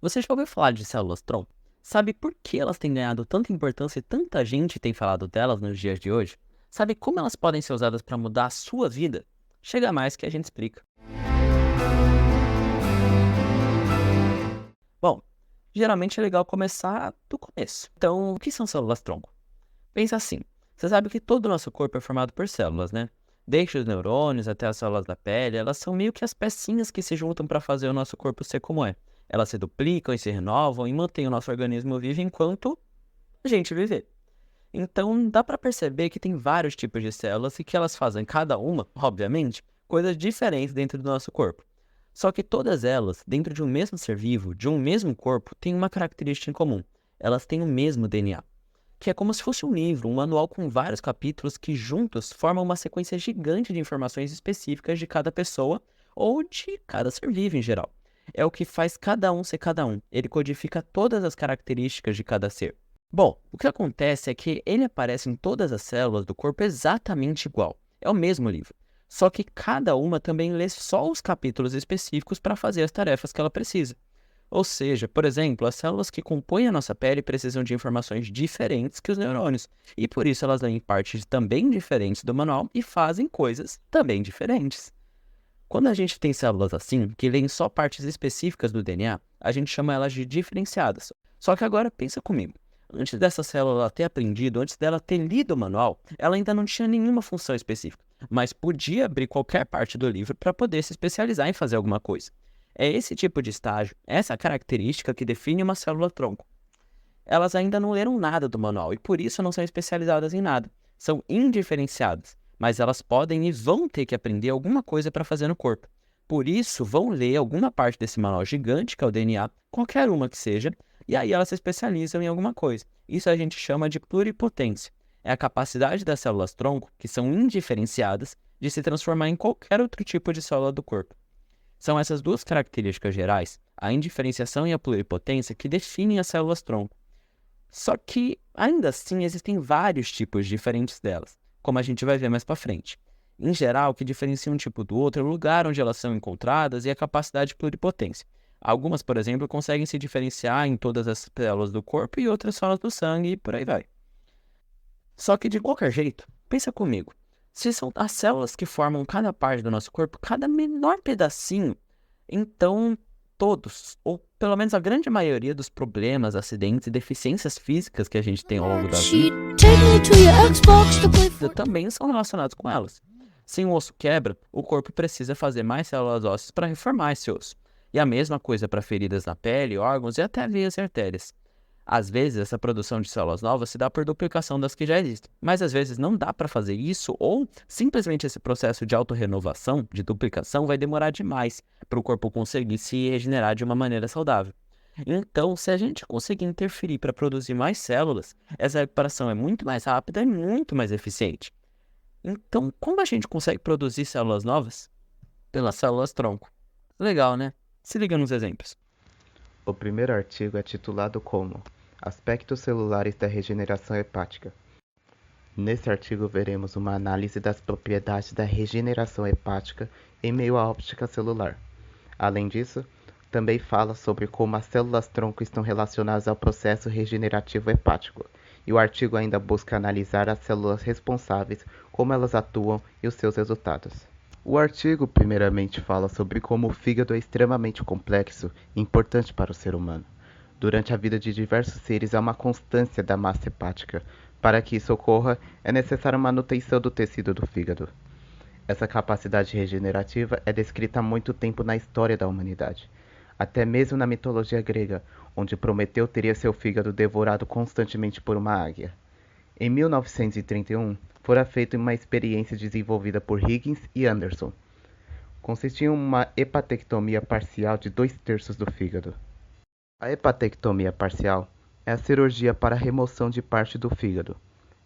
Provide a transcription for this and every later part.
Você já ouviu falar de células-tronco? Sabe por que elas têm ganhado tanta importância e tanta gente tem falado delas nos dias de hoje? Sabe como elas podem ser usadas para mudar a sua vida? Chega mais que a gente explica. Bom, geralmente é legal começar do começo. Então, o que são células-tronco? Pensa assim, você sabe que todo o nosso corpo é formado por células, né? Desde os neurônios até as células da pele, elas são meio que as pecinhas que se juntam para fazer o nosso corpo ser como é. Elas se duplicam e se renovam e mantêm o nosso organismo vivo enquanto a gente viver. Então, dá para perceber que tem vários tipos de células e que elas fazem cada uma, obviamente, coisas diferentes dentro do nosso corpo. Só que todas elas, dentro de um mesmo ser vivo, de um mesmo corpo, têm uma característica em comum. Elas têm o mesmo DNA, que é como se fosse um livro, um manual com vários capítulos que juntos formam uma sequência gigante de informações específicas de cada pessoa ou de cada ser vivo em geral. É o que faz cada um ser cada um. Ele codifica todas as características de cada ser. Bom, o que acontece é que ele aparece em todas as células do corpo exatamente igual. É o mesmo livro. Só que cada uma também lê só os capítulos específicos para fazer as tarefas que ela precisa. Ou seja, por exemplo, as células que compõem a nossa pele precisam de informações diferentes que os neurônios, e por isso elas leem partes também diferentes do manual e fazem coisas também diferentes. Quando a gente tem células assim, que leem só partes específicas do DNA, a gente chama elas de diferenciadas. Só que agora pensa comigo. Antes dessa célula ter aprendido, antes dela ter lido o manual, ela ainda não tinha nenhuma função específica, mas podia abrir qualquer parte do livro para poder se especializar em fazer alguma coisa. É esse tipo de estágio, essa característica que define uma célula-tronco. Elas ainda não leram nada do manual e por isso não são especializadas em nada. São indiferenciadas, mas elas podem e vão ter que aprender alguma coisa para fazer no corpo. Por isso, vão ler alguma parte desse manual gigante, que é o DNA, qualquer uma que seja, e aí elas se especializam em alguma coisa. Isso a gente chama de pluripotência. É a capacidade das células-tronco, que são indiferenciadas, de se transformar em qualquer outro tipo de célula do corpo. São essas duas características gerais, a indiferenciação e a pluripotência, que definem as células-tronco. Só que, ainda assim, existem vários tipos diferentes delas, como a gente vai ver mais para frente. Em geral, o que diferencia um tipo do outro é o lugar onde elas são encontradas e a capacidade de pluripotência. Algumas, por exemplo, conseguem se diferenciar em todas as células do corpo e outras só nas do sangue e por aí vai. Só que, de qualquer jeito, pensa comigo. Se são as células que formam cada parte do nosso corpo, cada menor pedacinho, então todos, ou pelo menos a grande maioria dos problemas, acidentes e deficiências físicas que a gente tem ao longo da vida também são relacionados com elas. Se um osso quebra, o corpo precisa fazer mais células ósseas para reformar esse osso. E a mesma coisa para feridas na pele, órgãos e até veias e artérias. Às vezes, essa produção de células novas se dá por duplicação das que já existem, mas às vezes não dá para fazer isso ou simplesmente esse processo de autorrenovação, de duplicação, vai demorar demais para o corpo conseguir se regenerar de uma maneira saudável. Então, se a gente conseguir interferir para produzir mais células, essa recuperação é muito mais rápida e muito mais eficiente. Então, como a gente consegue produzir células novas? Pelas células-tronco. Legal, né? Se liga nos exemplos. O primeiro artigo é titulado como Aspectos celulares da regeneração hepática. Nesse artigo veremos uma análise das propriedades da regeneração hepática em meio à óptica celular. Além disso, também fala sobre como as células-tronco estão relacionadas ao processo regenerativo hepático, e o artigo ainda busca analisar as células responsáveis, como elas atuam e os seus resultados. O artigo primeiramente fala sobre como o fígado é extremamente complexo e importante para o ser humano. Durante a vida de diversos seres há uma constância da massa hepática. Para que isso ocorra, é necessária a manutenção do tecido do fígado. Essa capacidade regenerativa é descrita há muito tempo na história da humanidade. Até mesmo na mitologia grega, onde Prometeu teria seu fígado devorado constantemente por uma águia. Em 1931, fora feita uma experiência desenvolvida por Higgins e Anderson. Consistia em uma hepatectomia parcial de 2/3 do fígado. A hepatectomia parcial é a cirurgia para a remoção de parte do fígado.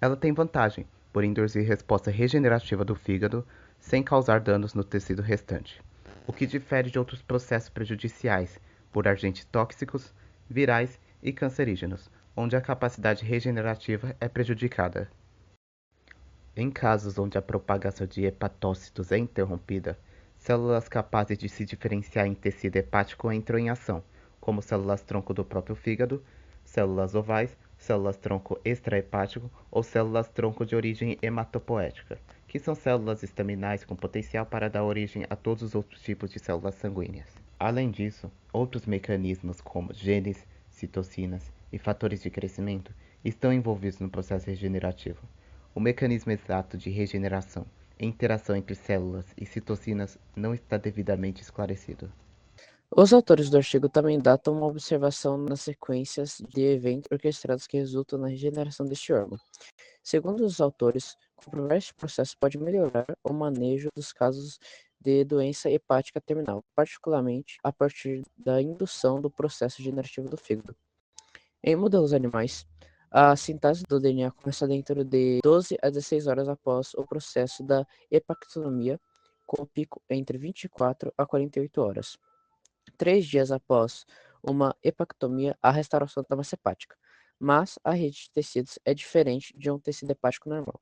Ela tem vantagem, por induzir resposta regenerativa do fígado sem causar danos no tecido restante, o que difere de outros processos prejudiciais por agentes tóxicos, virais e cancerígenos, onde a capacidade regenerativa é prejudicada. Em casos onde a propagação de hepatócitos é interrompida, células capazes de se diferenciar em tecido hepático entram em ação, como células-tronco do próprio fígado, células ovais, células-tronco extrahepático ou células-tronco de origem hematopoética, que são células estaminais com potencial para dar origem a todos os outros tipos de células sanguíneas. Além disso, outros mecanismos como genes, citocinas e fatores de crescimento estão envolvidos no processo regenerativo. O mecanismo exato de regeneração e interação entre células e citocinas não está devidamente esclarecido. Os autores do artigo também datam uma observação nas sequências de eventos orquestrados que resultam na regeneração deste órgão. Segundo os autores, comprovar este processo pode melhorar o manejo dos casos de doença hepática terminal, particularmente a partir da indução do processo regenerativo do fígado. Em modelos animais, a sintase do DNA começa dentro de 12 a 16 horas após o processo da hepatectomia, com o pico entre 24 a 48 horas. 3 dias após uma hepatectomia, a restauração da massa hepática, mas a rede de tecidos é diferente de um tecido hepático normal.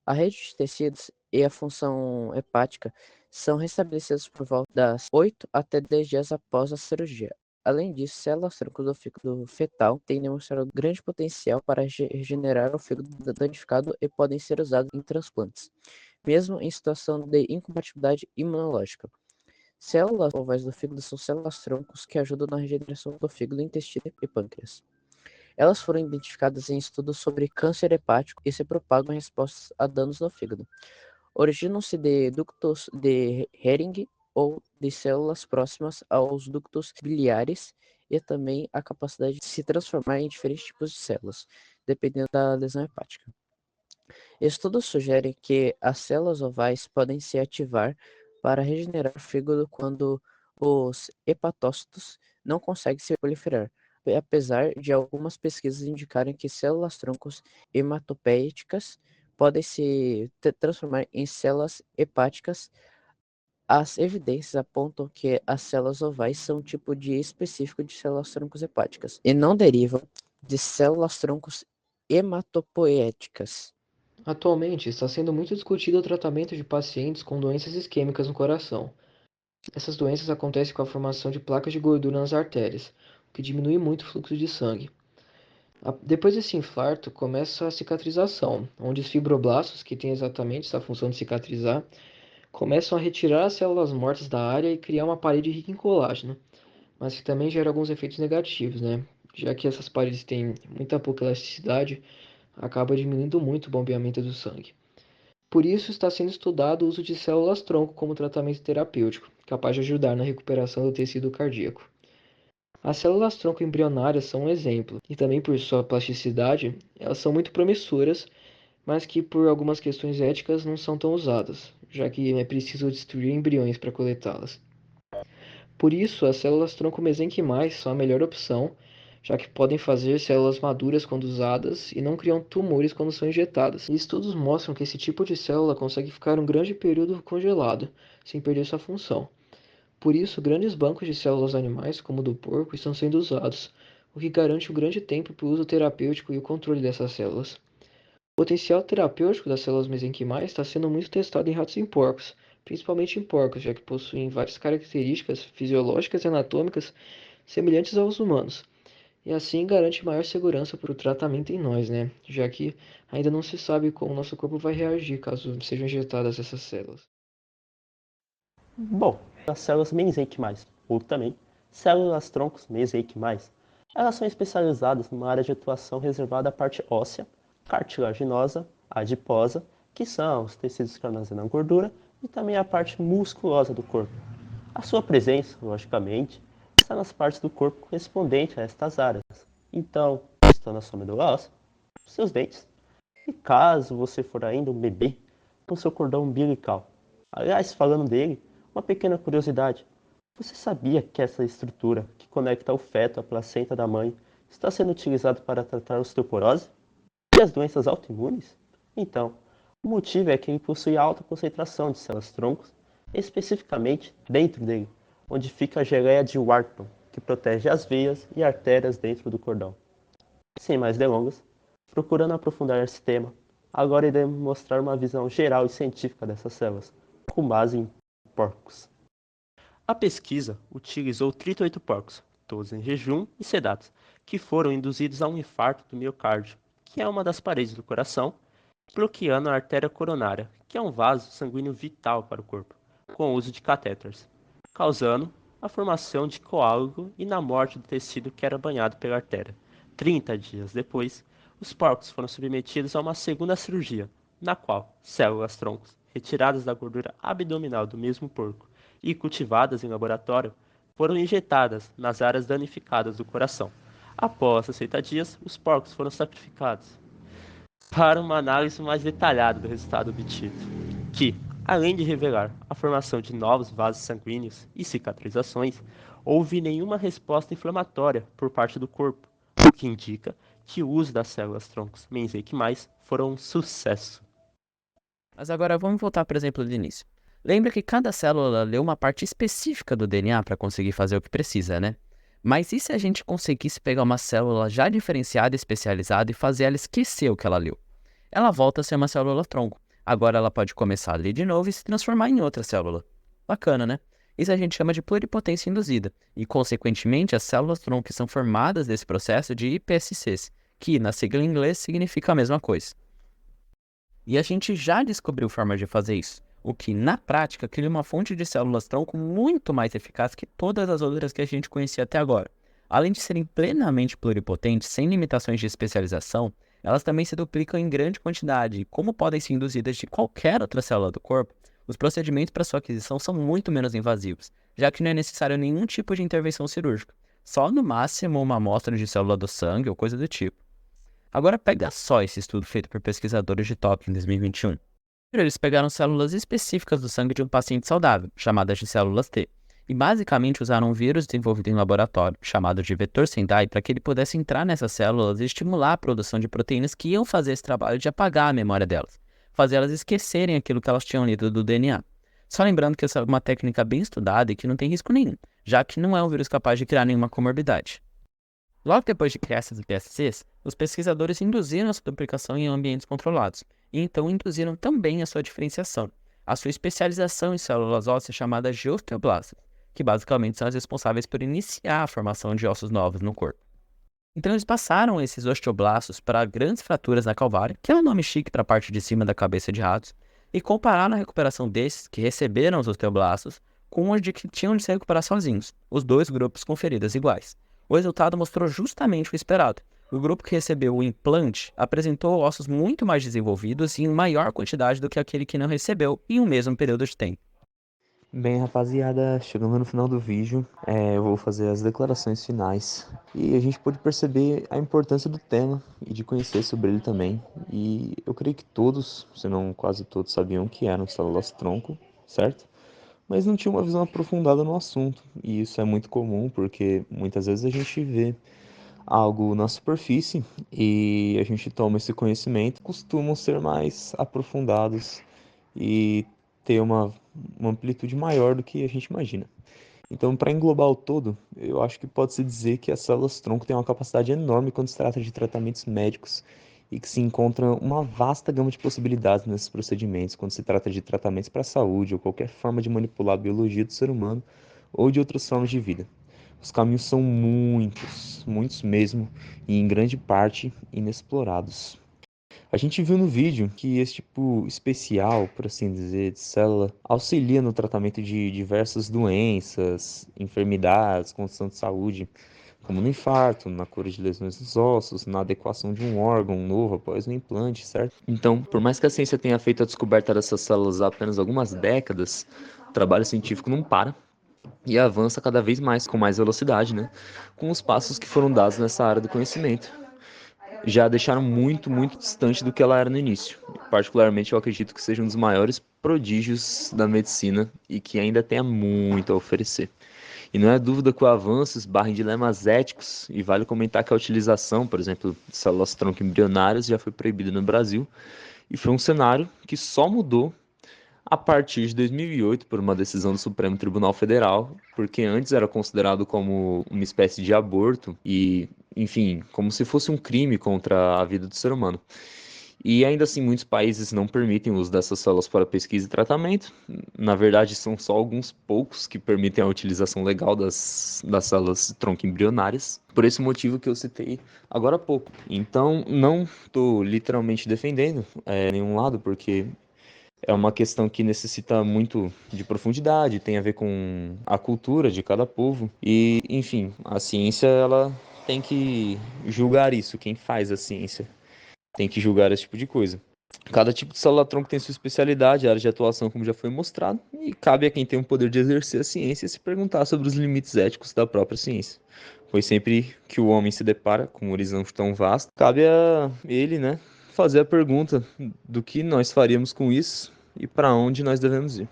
A rede de tecidos e a função hepática são restabelecidas por volta das 8 até 10 dias após a cirurgia. Além disso, células-tronco do fígado fetal têm demonstrado grande potencial para regenerar o fígado danificado e podem ser usados em transplantes, mesmo em situação de incompatibilidade imunológica. Células ovais do fígado são células-troncos que ajudam na regeneração do fígado, intestino e pâncreas. Elas foram identificadas em estudos sobre câncer hepático e se propagam em resposta a danos no fígado. Originam-se de ductos de Hering ou de células próximas aos ductos biliares e também a capacidade de se transformar em diferentes tipos de células, dependendo da lesão hepática. Estudos sugerem que as células ovais podem se ativar para regenerar o fígado quando os hepatócitos não conseguem se proliferar, apesar de algumas pesquisas indicarem que células-troncos hematopoéticas podem se transformar em células hepáticas. As evidências apontam que as células ovais são um tipo de específico de células-troncos hepáticas e não derivam de células-troncos hematopoéticas. Atualmente, está sendo muito discutido o tratamento de pacientes com doenças isquêmicas no coração. Essas doenças acontecem com a formação de placas de gordura nas artérias, o que diminui muito o fluxo de sangue. Depois desse infarto, começa a cicatrização, onde os fibroblastos, que têm exatamente essa função de cicatrizar, começam a retirar as células mortas da área e criar uma parede rica em colágeno, mas que também gera alguns efeitos negativos, né? Já que essas paredes têm muita pouca elasticidade, acaba diminuindo muito o bombeamento do sangue. Por isso, está sendo estudado o uso de células-tronco como tratamento terapêutico, capaz de ajudar na recuperação do tecido cardíaco. As células-tronco embrionárias são um exemplo, e também por sua plasticidade, elas são muito promissoras, mas que por algumas questões éticas não são tão usadas, já que é preciso destruir embriões para coletá-las. Por isso, as células-tronco mesenquimais são a melhor opção, já que podem fazer células maduras quando usadas e não criam tumores quando são injetadas. E estudos mostram que esse tipo de célula consegue ficar um grande período congelado, sem perder sua função. Por isso, grandes bancos de células animais, como o do porco, estão sendo usados, o que garante um grande tempo para o uso terapêutico e o controle dessas células. O potencial terapêutico das células mesenquimais está sendo muito testado em ratos e em porcos, principalmente em porcos, já que possuem várias características fisiológicas e anatômicas semelhantes aos humanos, e assim garante maior segurança para o tratamento em nós, né? Já que ainda não se sabe como o nosso corpo vai reagir caso sejam injetadas essas células. Bom, as células mesenquimais, ou também células-troncos mesenquimais, elas são especializadas numa área de atuação reservada à parte óssea, cartilaginosa, adiposa, que são os tecidos que armazenam gordura, e também a parte musculosa do corpo. A sua presença, logicamente, está nas partes do corpo correspondentes a estas áreas. Então, está na sua medula óssea, seus dentes, e caso você for ainda um bebê, no seu cordão umbilical. Aliás, falando dele, uma pequena curiosidade. Você sabia que essa estrutura que conecta o feto à placenta da mãe está sendo utilizada para tratar osteoporose e as doenças autoimunes? Então, o motivo é que ele possui alta concentração de células-troncos, especificamente dentro dele, onde fica a geleia de Wharton, que protege as veias e artérias dentro do cordão. Sem mais delongas, procurando aprofundar esse tema, agora iremos mostrar uma visão geral e científica dessas células, com base em porcos. A pesquisa utilizou 38 porcos, todos em jejum e sedados, que foram induzidos a um infarto do miocárdio, que é uma das paredes do coração, bloqueando a artéria coronária, que é um vaso sanguíneo vital para o corpo, com o uso de catéteres, causando a formação de coágulo e na morte do tecido que era banhado pela artéria. 30 dias depois, os porcos foram submetidos a uma segunda cirurgia, na qual células-troncos, retiradas da gordura abdominal do mesmo porco e cultivadas em laboratório, foram injetadas nas áreas danificadas do coração. Após 60 dias, os porcos foram sacrificados para uma análise mais detalhada do resultado obtido, que, além de revelar a formação de novos vasos sanguíneos e cicatrizações, houve nenhuma resposta inflamatória por parte do corpo, o que indica que o uso das células-troncos mesenchymal foram um sucesso. Mas agora vamos voltar para o exemplo do início. Lembra que cada célula lê uma parte específica do DNA para conseguir fazer o que precisa, né? Mas e se a gente conseguisse pegar uma célula já diferenciada e especializada e fazer ela esquecer o que ela leu? Ela volta a ser uma célula-tronco. Agora ela pode começar a ler de novo e se transformar em outra célula. Bacana, né? Isso a gente chama de pluripotência induzida. E, consequentemente, as células-tronco são formadas desse processo de iPSCs, que, na sigla em inglês, significa a mesma coisa. E a gente já descobriu formas de fazer isso, o que, na prática, cria uma fonte de células-tronco muito mais eficaz que todas as outras que a gente conhecia até agora. Além de serem plenamente pluripotentes, sem limitações de especialização, elas também se duplicam em grande quantidade e, como podem ser induzidas de qualquer outra célula do corpo, os procedimentos para sua aquisição são muito menos invasivos, já que não é necessário nenhum tipo de intervenção cirúrgica, só no máximo uma amostra de célula do sangue ou coisa do tipo. Agora pega só esse estudo feito por pesquisadores de Tóquio em 2021. Eles pegaram células específicas do sangue de um paciente saudável, chamadas de células T, e basicamente usaram um vírus desenvolvido em laboratório, chamado de vetor Sendai, para que ele pudesse entrar nessas células e estimular a produção de proteínas que iam fazer esse trabalho de apagar a memória delas, fazer elas esquecerem aquilo que elas tinham lido do DNA. Só lembrando que essa é uma técnica bem estudada e que não tem risco nenhum, já que não é um vírus capaz de criar nenhuma comorbidade. Logo depois de criar essas IPSCs, os pesquisadores induziram essa duplicação em ambientes controlados, e então induziram também a sua diferenciação, a sua especialização em células ósseas chamadas de osteoblastos, que basicamente são as responsáveis por iniciar a formação de ossos novos no corpo. Então eles passaram esses osteoblastos para grandes fraturas na calvária, que é um nome chique para a parte de cima da cabeça de ratos, e compararam a recuperação desses, que receberam os osteoblastos, com os de que tinham de se recuperar sozinhos, os dois grupos com feridas iguais. O resultado mostrou justamente o esperado. O grupo que recebeu o implante apresentou ossos muito mais desenvolvidos e em maior quantidade do que aquele que não recebeu em um mesmo período de tempo. Bem, rapaziada, chegando no final do vídeo, eu vou fazer as declarações finais. E a gente pôde perceber a importância do tema e de conhecer sobre ele também. E eu creio que todos, se não quase todos, sabiam que eram células-tronco, certo? Mas não tinha uma visão aprofundada no assunto. E isso é muito comum, porque muitas vezes a gente vê algo na superfície e a gente toma esse conhecimento, costumam ser mais aprofundados e ter uma amplitude maior do que a gente imagina. Então, para englobar o todo, eu acho que pode-se dizer que as células-tronco têm uma capacidade enorme quando se trata de tratamentos médicos e que se encontra uma vasta gama de possibilidades nesses procedimentos, quando se trata de tratamentos para a saúde ou qualquer forma de manipular a biologia do ser humano ou de outras formas de vida. Os caminhos são muitos, muitos mesmo, e em grande parte inexplorados. A gente viu no vídeo que esse tipo especial, por assim dizer, de célula, auxilia no tratamento de diversas doenças, enfermidades, condição de saúde, como no infarto, na cura de lesões nos ossos, na adequação de um órgão novo após um implante, certo? Então, por mais que a ciência tenha feito a descoberta dessas células há apenas algumas décadas, o trabalho científico não para e avança cada vez mais, com mais velocidade, né? Com os passos que foram dados nessa área do conhecimento. Já deixaram muito, muito distante do que ela era no início. Particularmente, eu acredito que seja um dos maiores prodígios da medicina e que ainda tenha muito a oferecer. E não é dúvida que o avanço esbarra em dilemas éticos, e vale comentar que a utilização, por exemplo, de células-tronco embrionárias já foi proibida no Brasil, e foi um cenário que só mudou a partir de 2008 por uma decisão do Supremo Tribunal Federal, porque antes era considerado como uma espécie de aborto e, enfim, como se fosse um crime contra a vida do ser humano. E ainda assim, muitos países não permitem o uso dessas células para pesquisa e tratamento. Na verdade, são só alguns poucos que permitem a utilização legal das células tronco embrionárias. Por esse motivo que eu citei agora há pouco. Então, não estou literalmente defendendo nenhum lado, porque é uma questão que necessita muito de profundidade, tem a ver com a cultura de cada povo. E, enfim, a ciência, ela tem que julgar isso, quem faz a ciência tem que julgar esse tipo de coisa. Cada tipo de célula-tronco tem sua especialidade, área de atuação, como já foi mostrado, e cabe a quem tem o poder de exercer a ciência se perguntar sobre os limites éticos da própria ciência. Pois sempre que o homem se depara com um horizonte tão vasto, cabe a ele, né, fazer a pergunta do que nós faríamos com isso e para onde nós devemos ir.